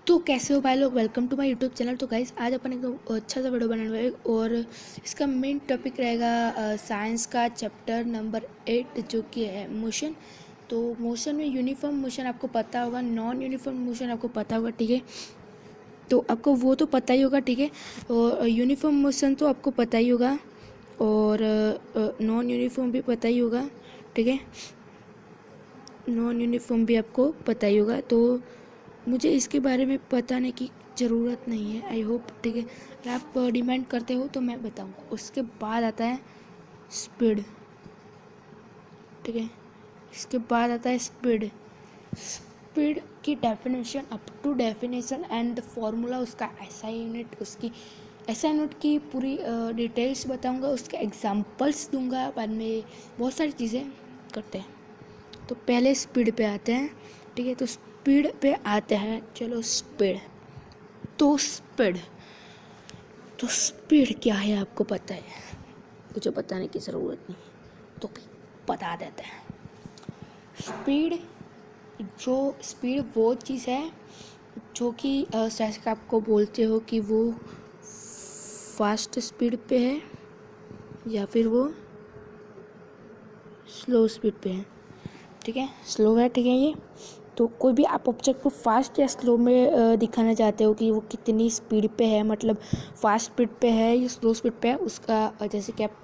तो कैसे हो भाई लोग, welcome to my YouTube channel. तो गाइस आज अपन एकदम अच्छा सा वीडियो बनाने वाले और इसका मेन टॉपिक रहेगा साइंस का चैप्टर नंबर 8 जो कि है मोशन। तो मोशन में यूनिफॉर्म मोशन आपको पता होगा, नॉन यूनिफॉर्म मोशन आपको पता होगा, ठीक है। तो आपको वो तो पता ही होगा, ठीक है। और यूनिफॉर्म मोशन तो आपको पता ही होगा और नॉन यूनिफॉर्म भी पता ही होगा, ठीक है। नॉन यूनिफॉर्म भी आपको पता ही होगा, तो मुझे इसके बारे में बताने की ज़रूरत नहीं है, आई होप, ठीक है। अगर आप डिमांड करते हो तो मैं बताऊंगा। उसके बाद आता है स्पीड, ठीक है। इसके बाद आता है स्पीड। स्पीड की definition, up to definition and formula, उसका ऐसा यूनिट, उसकी ऐसा यूनिट की पूरी डिटेल्स बताऊंगा, उसके एग्जांपल्स दूंगा, बाद में बहुत सारी चीज़ें करते हैं। तो पहले स्पीड पे आते हैं, ठीक है। तो स्पीड पे आते हैं, चलो स्पीड। तो स्पीड क्या है आपको पता है, मुझे बताने की ज़रूरत नहीं, तो बता देते हैं। स्पीड वो चीज़ है जो कि जैसे कि आपको बोलते हो कि वो फास्ट स्पीड पे है या फिर वो स्लो स्पीड पे है, ठीक है। स्लो है, ठीक है। ये तो कोई भी आप ऑब्जेक्ट को फास्ट या स्लो में दिखाना चाहते हो कि वो कितनी स्पीड पे है, मतलब फास्ट स्पीड पे है या स्लो स्पीड पे है, उसका जैसे कि आप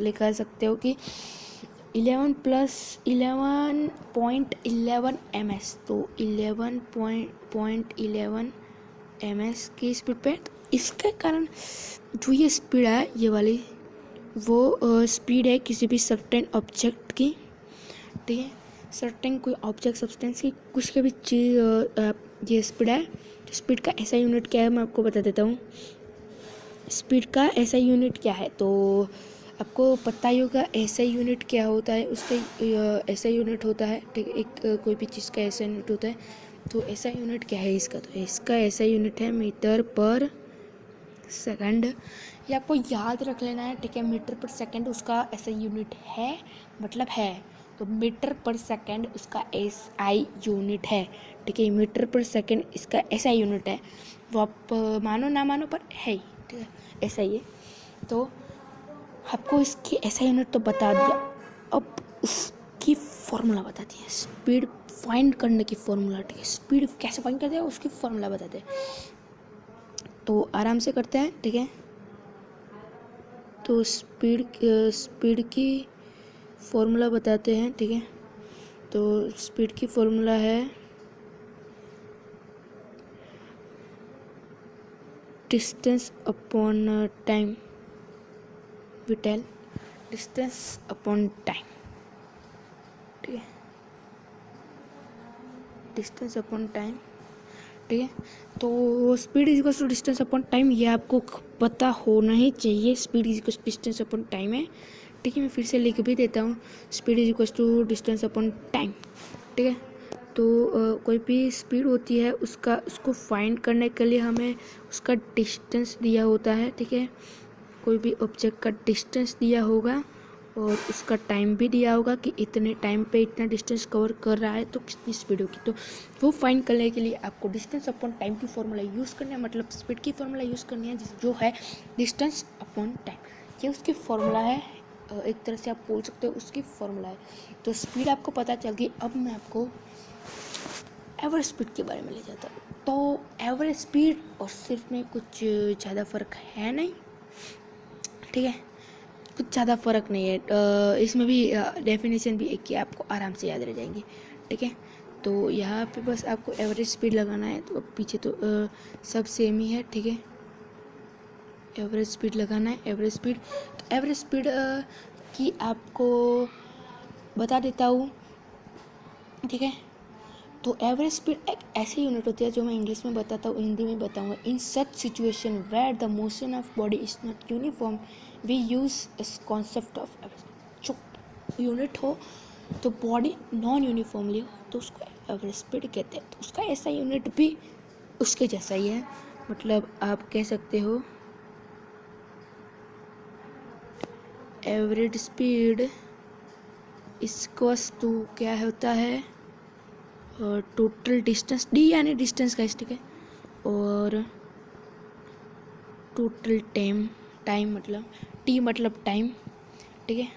लिखा सकते हो कि 11 + 11.11 ms। तो 11.11 ms की स्पीड पे है। तो इसके कारण जो ये स्पीड है, ये वाली वो स्पीड है किसी भी सर्टेन ऑब्जेक्ट की, ठीक है। सर्टेन कोई ऑब्जेक्ट सब्सटेंस की कुछ का भी चीज़ ये स्पीड है। तो स्पीड का ऐसा यूनिट क्या है मैं आपको बता देता हूँ। स्पीड का ऐसा यूनिट क्या है तो आपको पता ही होगा। ऐसा यूनिट क्या होता है, उसका ऐसा यूनिट होता है, ठीक है। एक कोई भी चीज़ का ऐसा यूनिट होता है, तो ऐसा यूनिट क्या है इसका, तो इसका ऐसा यूनिट है मीटर पर सेकंड। ये आपको याद रख लेना है, ठीक है। मीटर पर सेकंड उसका ऐसा यूनिट है, मतलब है। तो मीटर पर सेकंड उसका SI यूनिट है, ठीक है। मीटर पर सेकंड इसका SI यूनिट है, वो आप मानो ना मानो पर है ही, ठीक है। ऐसा ही है। तो आपको इसकी ऐसा यूनिट तो बता दिया, अब उसकी फॉर्मूला बता दिया। स्पीड फाइंड करने की फॉर्मूला, ठीक है। स्पीड कैसे फाइंड करते हैं उसकी फॉर्मूला बताते हैं, तो आराम से करते हैं, ठीक है। तो स्पीड की फॉर्मूला बताते हैं, ठीक है। तो स्पीड की फॉर्मूला है distance upon time. We tell distance upon time, ठीक है। डिस्टेंस अपॉन टाइम, ठीक है। तो speed is equals to distance upon time, ये आपको पता होना ही चाहिए। Speed is equals to distance upon time है, ठीक है। मैं फिर से लिख भी देता हूँ, speed is equals to distance upon time, ठीक है। तो कोई भी स्पीड होती है उसको फाइंड करने के लिए हमें उसका डिस्टेंस दिया होता है, ठीक है। कोई भी ऑब्जेक्ट का डिस्टेंस दिया होगा और उसका टाइम भी दिया होगा कि इतने टाइम पे इतना डिस्टेंस कवर कर रहा है तो कितनी स्पीड होगी। तो वो फाइंड करने के लिए आपको डिस्टेंस अपॉन टाइम की फॉर्मूला यूज़ करना है, मतलब स्पीड की फॉर्मूला यूज़ करनी है जो है डिस्टेंस अपॉन टाइम। ये उसकी फॉर्मूला है, एक तरह से आप बोल सकते हो उसकी फॉर्मूला है। तो स्पीड आपको पता चल गई। अब मैं आपको एवरेज स्पीड के बारे में ले जाता हूँ। तो एवरेज स्पीड और सिर्फ में कुछ ज़्यादा फ़र्क है नहीं, ठीक है। कुछ ज़्यादा फ़र्क नहीं है। इसमें भी डेफिनेशन भी एक ही, आपको आराम से याद रह जाएंगे, ठीक है। तो यहाँ पे बस आपको एवरेज स्पीड लगाना है, तो पीछे तो सब सेम ही है, ठीक है। एवरेज स्पीड लगाना है, एवरेज स्पीड। तो एवरेज स्पीड की आपको बता देता हूँ, ठीक है। तो एवरेज स्पीड एक ऐसी यूनिट होती है जो मैं इंग्लिश में बताता हूँ, हिंदी में बताऊँगा। In such situation where the motion of body is not uniform we use इस कॉन्सेप्ट ऑफ एवरेज। जो यूनिट हो तो बॉडी नॉन यूनिफॉर्मली हो तो उसको एवरेज स्पीड कहते हैं। तो उसका ऐसा यूनिट भी उसके जैसा ही है, मतलब आप कह सकते हो एवरेज स्पीड इक्वल्स टू क्या होता है, टोटल डिस्टेंस, डी यानी डिस्टेंस का, ठीक है। और टोटल टाइम मतलब टी मतलब टाइम, ठीक है।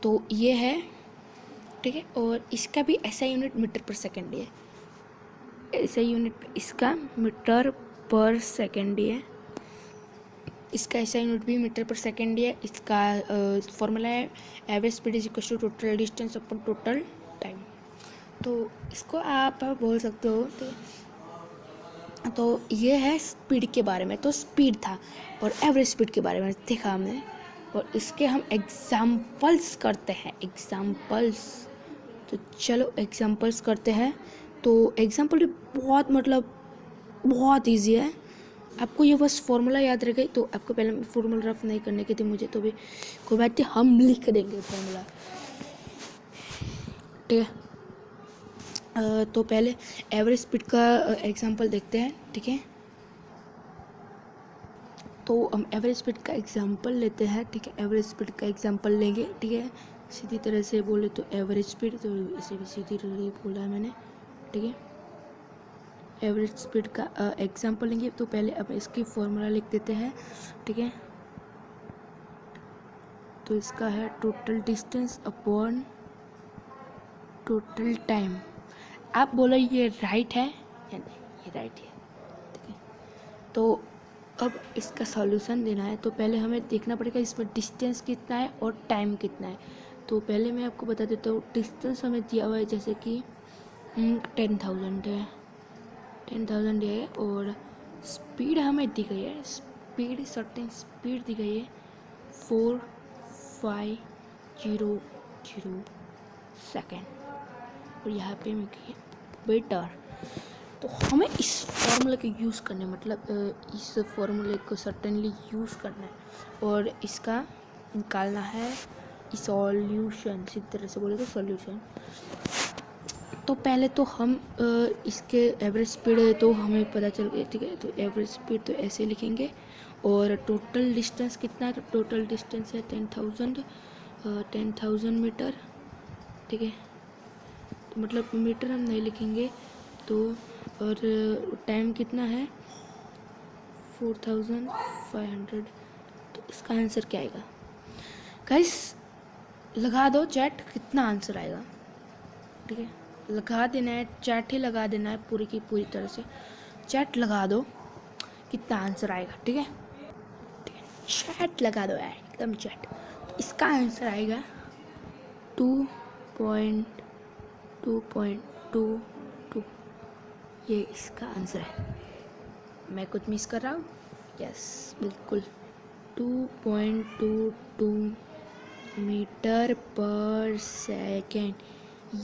तो ये है, ठीक है। और इसका भी ऐसा यूनिट मीटर पर सेकंड है, ऐसा यूनिट इसका मीटर पर सेकंड है, इसका ऐसा यूनिट भी मीटर पर सेकंड है। इसका फॉर्मूला है average speed is equal to total distance upon total time. तो इसको आप बोल सकते हो। तो ये है स्पीड के बारे में, तो स्पीड था। और एवरेज स्पीड के बारे में देखा हमने, और इसके हम एग्जाम्पल्स करते हैं, एग्जाम्पल्स। तो चलो एग्जाम्पल्स करते हैं। तो एग्जाम्पल बहुत मतलब बहुत इजी है, आपको ये बस फॉर्मूला याद रह गई। तो आपको पहले फॉर्मूला रफ नहीं करने की थी मुझे, तो भी कोई बात नहीं, हम लिख देंगे फॉर्मूला, ठीक है। तो पहले एवरेज स्पीड का एग्जांपल देखते हैं, ठीक है। तो हम एवरेज स्पीड का एग्जांपल लेते हैं, ठीक है। एवरेज स्पीड का एग्जांपल लेंगे, ठीक है। सीधी तरह से बोले तो एवरेज स्पीड, तो इसे भी सीधी तरह बोला है मैंने, ठीक है। एवरेज स्पीड का एग्जांपल लेंगे। तो पहले अब इसकी फॉर्मूला लिख देते हैं, ठीक है। तो इसका है total distance upon total time. आप बोलो ये राइट है या नहीं, ये राइट है, ठीक है। तो अब इसका सॉल्यूशन देना है, तो पहले हमें देखना पड़ेगा इसमें डिस्टेंस कितना है और टाइम कितना है। तो पहले मैं आपको बता देता हूँ, डिस्टेंस हमें दिया हुआ है जैसे कि 10,000 है, 10,000 है। और स्पीड हमें दी गई है, स्पीड सर्टेन स्पीड दी गई है 4,500 सेकेंड, और यहाँ पे मैं कही मीटर। तो हमें इस फॉर्मूले को यूज़ करना है, मतलब इस फॉर्मूले को सर्टेनली यूज़ करना है और इसका निकालना है सॉल्यूशन, सीधी तरह से बोले तो सॉल्यूशन। तो पहले तो हम इसके एवरेज स्पीड है तो हमें पता चल गया, ठीक है। तो एवरेज स्पीड तो ऐसे लिखेंगे। और टोटल डिस्टेंस कितना है, तो टोटल डिस्टेंस है 10,000 मीटर, ठीक है। तो मतलब मीटर हम नहीं लिखेंगे। तो और टाइम कितना है 4,500। तो इसका आंसर क्या आएगा गाइस, लगा दो चैट, कितना आंसर आएगा, ठीक है। लगा देना है, चैट ही लगा देना है पूरी की पूरी तरह से, चैट लगा दो कितना आंसर आएगा, ठीक है, ठीक है। चैट लगा दो यार, एकदम चैट। तो इसका आंसर आएगा 2.22, ये इसका आंसर है। मैं कुछ मिस कर रहा हूँ, यस बिल्कुल 2.22 मीटर पर सेकेंड,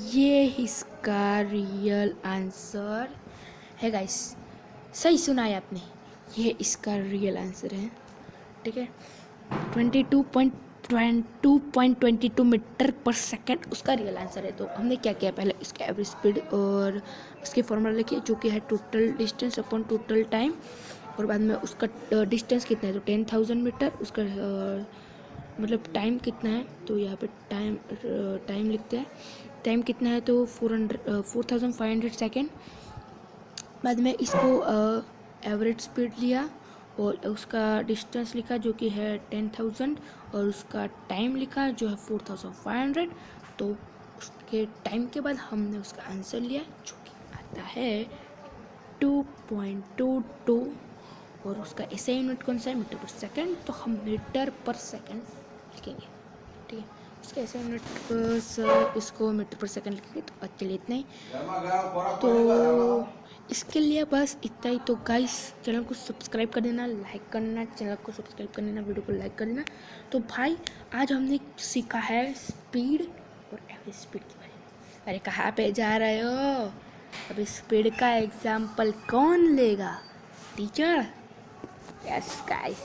ये इसका रियल आंसर है गाइस। सही सुना है आपने, ये इसका रियल आंसर है, ठीक है। 22.22 मीटर पर सेकेंड उसका रियल आंसर है। तो हमने क्या किया, पहले इसका एवरेज स्पीड और उसके फॉर्मूला लिखिए जो कि है total distance upon total time, और बाद में उसका डिस्टेंस कितना है तो 10,000 मीटर, उसका मतलब टाइम कितना है, तो यहाँ पे टाइम लिखते हैं। टाइम कितना है तो 4,500 सेकेंड। बाद में इसको एवरेज स्पीड लिया और उसका डिस्टेंस लिखा जो कि है 10,000, और उसका टाइम लिखा जो है 4,500। तो उसके टाइम के बाद हमने उसका आंसर लिया जो कि आता है 2.22, और उसका ऐसा यूनिट कौन सा है, मीटर पर सेकेंड। तो हम मीटर पर सेकेंड लिखेंगे, ठीक है। उसका ऐसा यूनिट इसको मीटर पर सेकेंड लिखेंगे। तो आज के लिए इतना ही, तो इसके लिए बस इतना ही। तो गाइस चैनल को सब्सक्राइब कर देना, लाइक करना, चैनल को सब्सक्राइब कर देना, वीडियो को लाइक कर देना। तो भाई आज हमने सीखा है स्पीड और एवरेज स्पीड के बारे में। अरे कहाँ पे जा रहे हो, अब स्पीड का एग्जाम्पल कौन लेगा, टीचर। यस गाइस,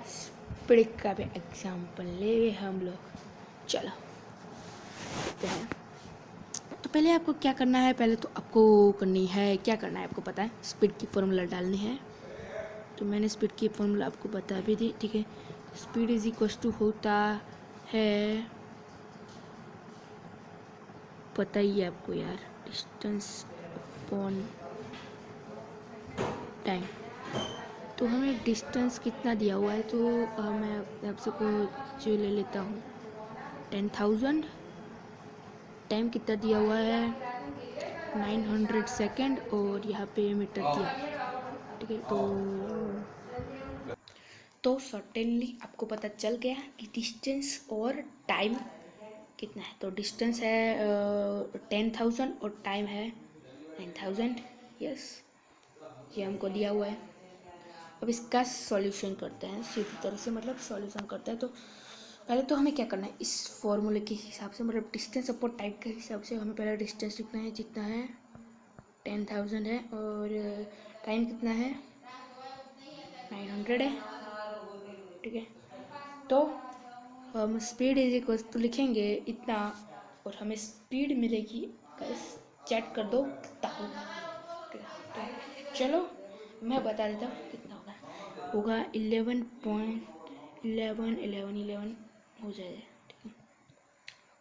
स्पीड का भी एग्जाम्पल ले हम लोग, चलो देखते हैं। तो पहले आपको क्या करना है, पहले तो आपको करनी है, क्या करना है आपको पता है, स्पीड की फॉर्मूला डालनी है। तो मैंने स्पीड की फॉर्मूला आपको बता भी दी, ठीक है। स्पीड इज इक्वल टू होता है, पता ही है आपको यार, डिस्टेंस अपॉन टाइम। तो हमें डिस्टेंस कितना दिया हुआ है, तो मैं आपसे को जो ले लेता हूँ 10,000। टाइम कितना दिया हुआ है 900 सेकेंड, और यहाँ पे मीटर दिया, ठीक है। तो सर्टेनली आपको पता चल गया कि डिस्टेंस और टाइम कितना है। तो डिस्टेंस है 10,000 और टाइम है 9,000। यस, ये हमको दिया हुआ है। अब इसका सॉल्यूशन करते हैं सीधी तरह से, मतलब सॉल्यूशन करते हैं। तो पहले तो हमें क्या करना है, इस फॉर्मूले के हिसाब से, मतलब डिस्टेंस अपॉन टाइम के हिसाब से हमें पहले डिस्टेंस लिखना है, जितना है 10,000 है, और टाइम कितना है 900 है, ठीक है। तो हम स्पीड इज इक्वल टू लिखेंगे इतना, और हमें स्पीड मिलेगी, बस चेक कर दो कितना होगा, ठीक है। तो चलो मैं बता देता हूँ कितना होगा 11.11 हो जाएगा, ठीक है।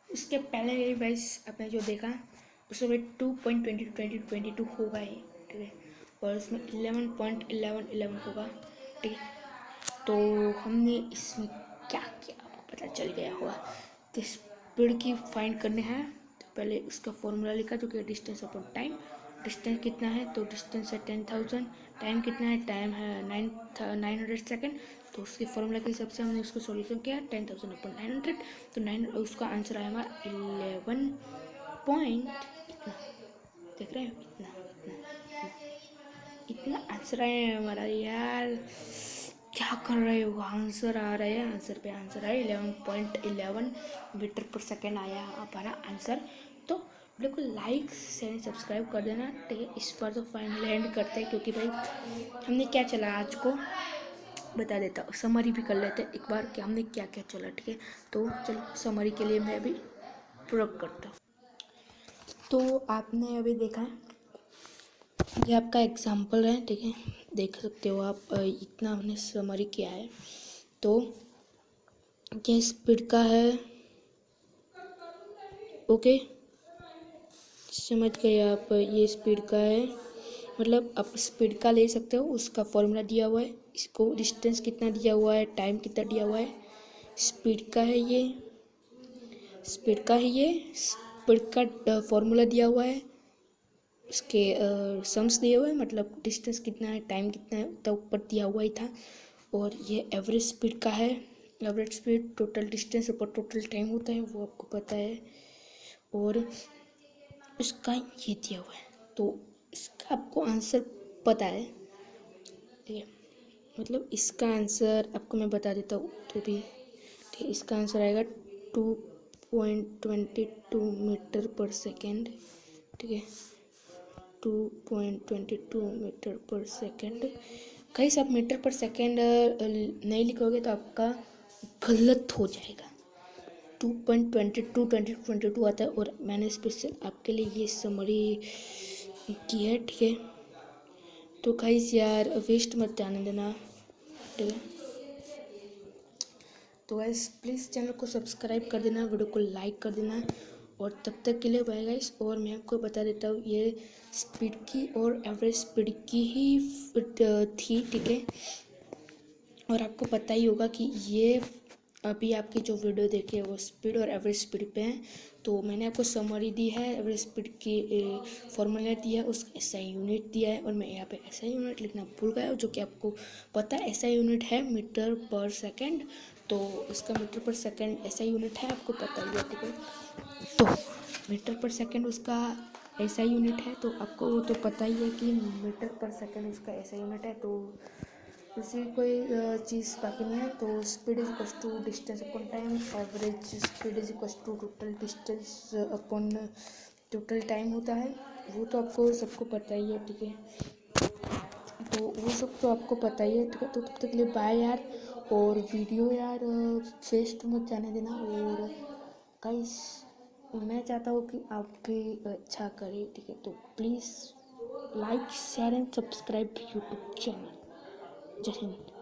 उसके पहले वैस आपने जो देखा उसमें 2.20 होगा ही, ठीक है, और उसमें 11.11 होगा, ठीक है। तो हमने इसमें क्या किया आपको पता चल गया होगा। तो स्पीड की फाइंड करने हैं, तो पहले उसका फॉर्मूला लिखा जो कि डिस्टेंस अपॉन टाइम। डिस्टेंस कितना है, तो डिस्टेंस है 10,000। टाइम कितना है, टाइम है 900 सेकेंड। तो उसके फॉर्मूला के हिसाब से हमने उसको सॉल्यूशन किया 10,000 अपॉन 900। तो 9 उसका आंसर आया हमारा 11 पॉइंट इतना, देख रहे हो, इतना इतना इतना आंसर आया हमारा। यार क्या कर रहे हो, आंसर आ रहा है, आंसर पे आंसर है 11.11 मीटर पर सेकेंड आया हमारा आंसर। तो वीडियो को लाइक शेयर सब्सक्राइब कर देना, ठीक है। इस बार तो फाइनल एंड करते हैं, क्योंकि भाई हमने क्या चला आज को बता देता हूँ, समरी भी कर लेते हैं एक बार कि हमने क्या क्या चला, ठीक है। तो चलो समरी के लिए मैं भी प्रयोग करता हूँ। तो आपने अभी देखा है, ये आपका एग्जाम्पल है, ठीक है, देख सकते हो आप। इतना हमने समरी किया है। तो ये स्पीड का है, ओके, समझ गए आप। ये स्पीड का है, मतलब आप स्पीड का ले सकते हो, उसका फॉर्मूला दिया हुआ है। इसको डिस्टेंस कितना दिया हुआ है, टाइम कितना दिया हुआ है, स्पीड का है ये, स्पीड का है ये, स्पीड का फॉर्मूला दिया हुआ है, उसके सम्स दिए हुए हैं, मतलब डिस्टेंस कितना है, टाइम कितना है, उतना ऊपर दिया हुआ ही था। और ये एवरेज स्पीड का है, एवरेज स्पीड टोटल डिस्टेंस ऊपर टोटल टाइम होता है, वो आपको पता है। और इसका ये दिया हुआ है, तो इसका आपको आंसर पता है, ठीक है। मतलब इसका आंसर आपको मैं बता देता हूँ तो भी, ठीक है। इसका आंसर आएगा 2.22 मीटर पर सेकेंड, ठीक है, 2.22 मीटर पर सेकेंड। कहीं से आप मीटर पर सेकेंड नहीं लिखोगे तो आपका गलत हो जाएगा। 2.22 आता है, और मैंने स्पेशल आपके लिए ये समरी की है, ठीक है। तो गाइस यार वेस्ट मत जाने देना, ठीक है। तो गाइस प्लीज़ चैनल को सब्सक्राइब कर देना, वीडियो को लाइक कर देना, और तब तक के लिए बाय गाइस। और मैं आपको बता देता हूँ, ये स्पीड की और एवरेज स्पीड की ही थी, ठीक है। और आपको पता ही होगा कि ये अभी आपकी जो वीडियो देखे वो स्पीड और एवरेज स्पीड पे हैं। तो मैंने आपको समरी दी है, एवरेज स्पीड की फॉर्मूला दिया है, उसका एसआई यूनिट दिया है, और मैं यहाँ पे एसआई यूनिट लिखना भूल गया, जो कि आपको पता है एसआई यूनिट है मीटर पर सेकेंड। तो इसका मीटर पर सेकेंड एसआई यूनिट है, आपको पता ही है, ठीक है। तो मीटर पर सेकेंड उसका एसआई यूनिट है, तो आपको वो तो पता ही है कि मीटर पर सेकेंड उसका एसआई यूनिट है। तो दूसरी कोई चीज़ बाकी नहीं है। तो speed is equal to distance upon time, average speed is equal to total distance upon total time होता है, वो तो आपको सबको पता ही है, ठीक है। तो वो सब तो आपको पता ही है, ठीक है। तो तब तक के लिए बाय यार, और वीडियो यार वेस्ट मत जाने देना। और गाइस मैं चाहता हूँ कि आप भी अच्छा करें, ठीक है। तो please like share and subscribe YouTube channel. जय हिंद।